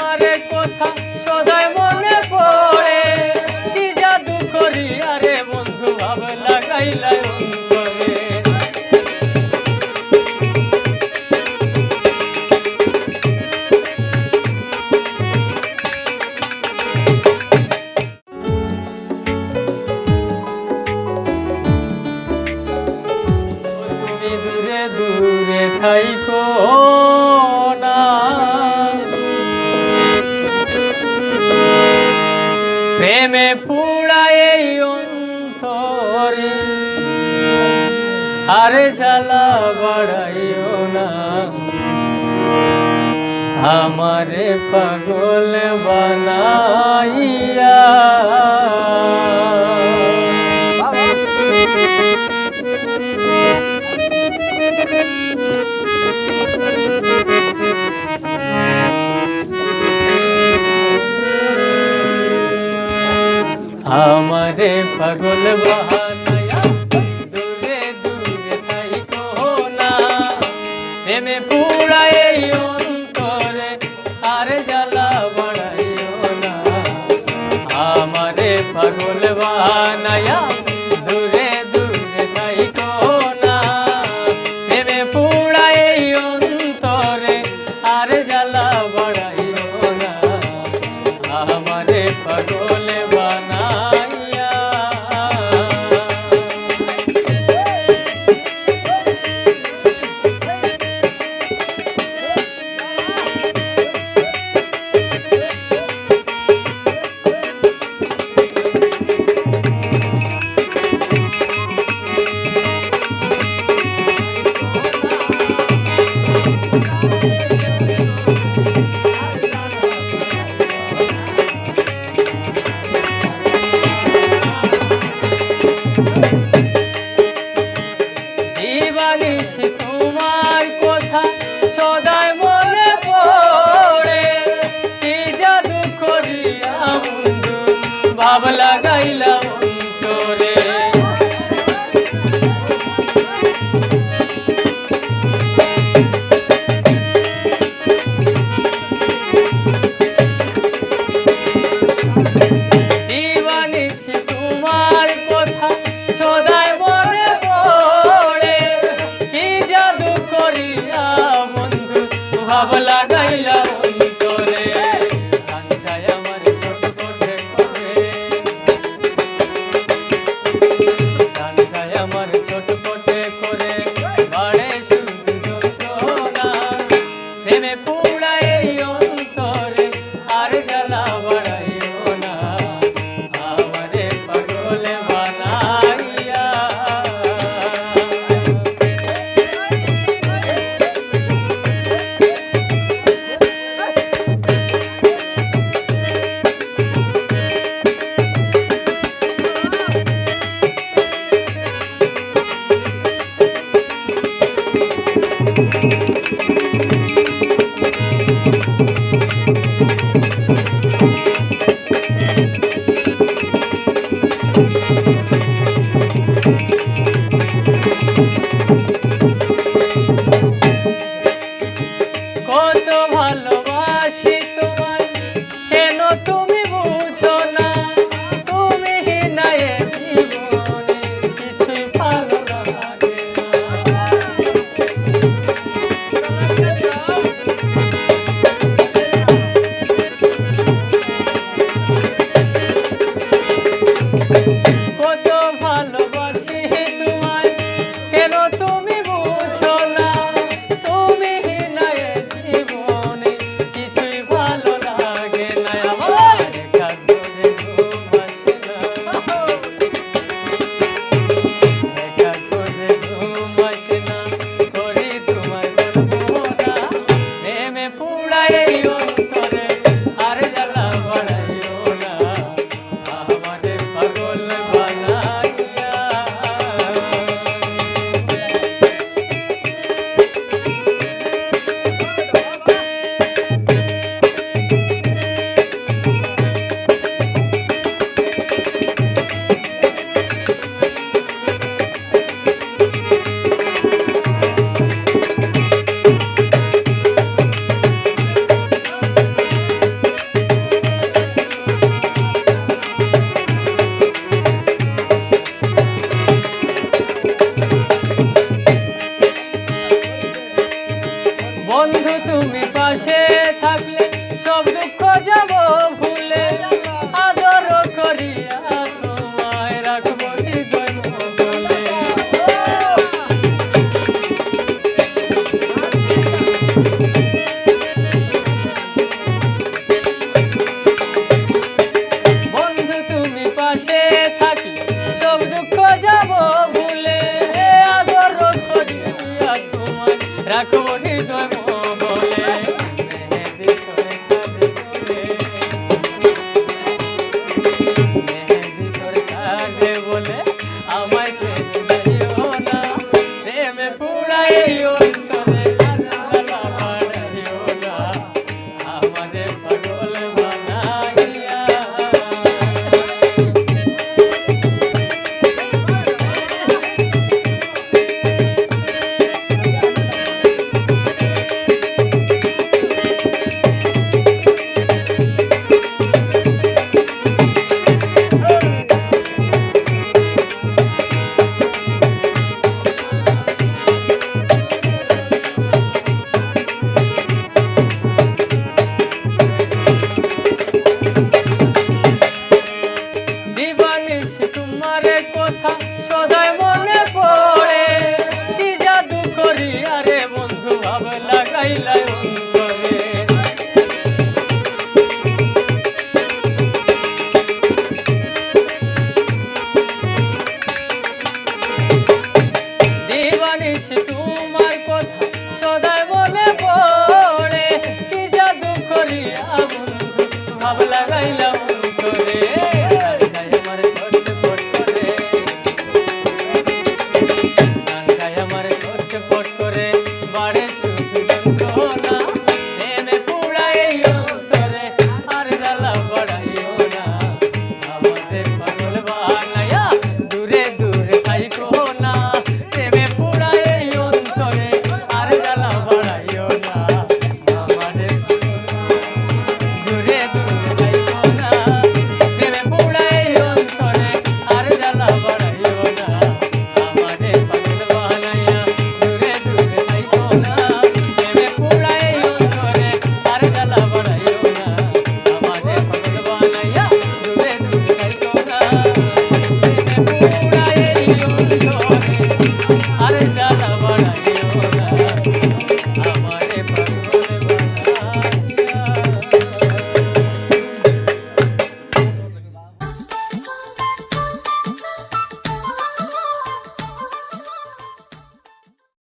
তোমারে কথা সদাই মনে পড়ে কি জাদু করি আরে বন্ধু ভাব লাগাইলাই অন্তরে তুমি দূরে দূরে থাইকো না প্রেমে পুড়ায় অন্তরে আরে জ্বালা বাড়াইও না আমারে পাগল বানাইয়া আমারে পাগল বানায়া দূরে দূরে থাইকো না প্রেমে পুড়ায় অন্তরে আরে জ্বালা বাড়াইও না আমারে পাগল বানায়া দূরে দূরে থাইকো না প্রেমে পুড়ায় অন্তরে আরে জ্বালা বাড়াইও না আমারে পাগল তোমার কথা সদাই মনে পড়ে কি জাদু করিয়া বন্ধু ভাব লাগাইলাম অন্তরে দিবানিশি তোমার কথা সদাই মনে পড়ে কি জাদু করিয়া বন্ধু ভাব লাগাইলা অন্তরে কাঞ্চায় আমার ছোট করে করে কাঞ্চায় আমার ছোট করে করে বাড়ে সুন্দর না প্রেমে পুড়ায় অন্তরে আর জ্বালা বাড়াইও না আমারে পাগল বানাইয়া কত ভালোবাসি তোমায় কেন তুমি বুঝো না তুমি নাই জীবনে কিছুই ভালো লাগে কত ভালোবাসি তোমায় কেন তুমি বুঝো না তুমি নাই জীবনে কিছুই ভালো লাগে না আমার একা করে ঘুম আসে না একা করে ঘুম আসে না করি তোমার না প্রেমে পুড়ায় অন্তরে আর জ্বালা বাড়াইও না আমারে পাগল বানাইয়া তুমি পাশে থাকলে সব দুঃখ যাব ভুলে আদর করিয়া তোমায় রাখবো হৃদয় মহলে বন্ধু তুমি পাশে থাকলে সব দুঃখ যাব ভুলে আদর করিয়া তোমায় রাখবো হৃদয় মহলে মেহেদি সরে কাঁদে বলে মেহেদি সরে কাঁদে বলে আমায় ছেড়ে যাইও না প্রেমে পুরাইও অন্তরে জ্বালা বাড়াইও না আমারে পাগল বানাইয়া তোমারে কথা সদাই মনে পড়ে কি জাদু করি আরে বন্ধু ভাব লাগাইলাই অন্তরে দিবানিস তোমার কথা সদাই মনে পড়ে কি জাদু করি বন্ধু ভাব লাগাইলাম